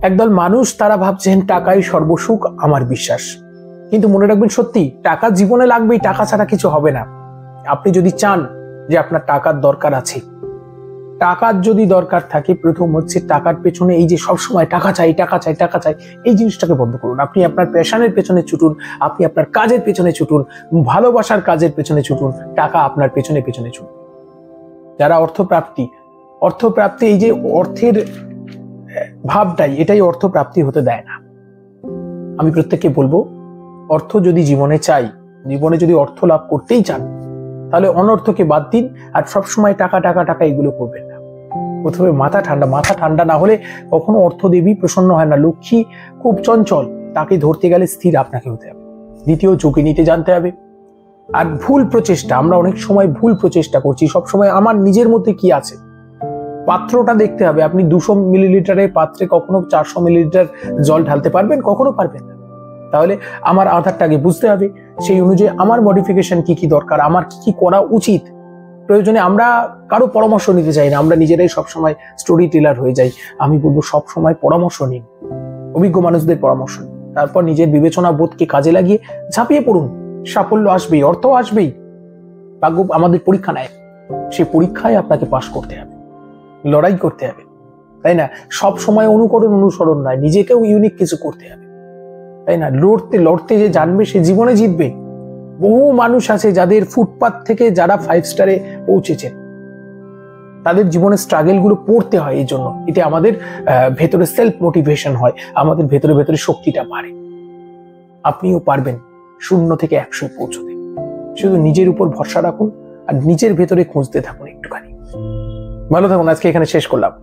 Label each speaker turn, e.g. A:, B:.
A: একদল মানুষ তারা ভাবছেন টাকাই সর্বসুখ, আমার বিশ্বাস। কিন্তু মনে রাখবেন, সত্যি টাকা জীবনে লাগবেই, টাকা ছাড়া কিছু হবে না। আপনি যদি চান যে আপনার টাকার দরকার আছে, টাকার যদি দরকার থাকে, প্রথম হচ্ছে টাকার পেছনে এই যে সবসময় টাকা চাই টাকা চাই টাকা চাই, এই জিনিসটাকে বন্ধ করুন। আপনি আপনার প্যাশনের পেছনে ছুটুন, আপনি আপনার কাজের পেছনে ছুটুন, ভালোবাসার কাজের পেছনে ছুটুন, টাকা আপনার পেছনে পেছনে ছুটুন। যারা অর্থপ্রাপ্তি এই যে অর্থের ভাবটাই, এটাই অর্থপ্রাপ্তি হতে দেয় না। আমি প্রত্যেককে বলবো, অর্থ যদি জীবনে চাই, জীবনে যদি অর্থ লাভ করতেই চান, তাহলে অনর্থকে বাদ দিন আর সবসময় টাকা টাকা টাকা এগুলো করবেন না। প্রথমে মাথা ঠান্ডা না হলে কখনো অর্থদেবী প্রসন্ন হয় না। লক্ষ্মী খুব চঞ্চল, তাকে ধরতে গেলে স্থির আপনাকে হতে হবে। দ্বিতীয়, ঝুঁকি নিতে জানতে হবে। আর ভুল প্রচেষ্টা, আমরা অনেক সময় ভুল প্রচেষ্টা করছি। সবসময় আমার নিজের মধ্যে কি আছে, পাত্রটা দেখতে হবে। আপনি 200 মিলিলিটারের পাত্রে কখনো 400 মিলিলিটার জল ঢালতে পারবেন? কখনো পারবেন না। তাহলে আমার আধারটাকে বুঝতে হবে, সেই অনুযায়ী আমার মডিফিকেশন কি কি দরকার, আমার কি কি করা উচিত। প্রয়োজনে আমরা কারো পরামর্শ নিতে চাই না, আমরা নিজেরাই সবসময় স্টোরি টেলার হয়ে যাই। আমি বলবো সবসময় পরামর্শ নিন, অভিজ্ঞ মানুষদের পরামর্শ নিন। তারপর নিজের বিবেচনা বোধকে কাজে লাগিয়ে ঝাঁপিয়ে পড়ুন। সাফল্য আসবেই, অর্থ আসবেই। ভাগ্য আমাদের পরীক্ষা নেয়, সেই পরীক্ষায় আপনাকে পাশ করতে হবে, লড়াই করতে হবে, তাই না? সব সময় অনুসরণ নয়, নিজেকেও ইউনিক কিছু করতে হবে, তাই না? লড়তে যে জানবে সে জীবনে জিতবে। বহু মানুষ আছে যাদের ফুটপাত থেকে যারা 5 স্টারে পৌঁছেছেন, তাদের জীবনে স্ট্রাগল গুলো পড়তে হয়। এই জন্য এতে আমাদের ভেতরে সেলফ মোটিভেশন হয়, আমাদের ভেতরে শক্তিটা বাড়ে। আপনিও পারবেন 0 থেকে 100 পৌঁছতে। শুধু নিজের উপর ভরসা রাখুন আর নিজের ভেতরে খুঁজতে থাকুন একটুখানি। ভালো থাকুন, আজকে এখানে শেষ করলাম।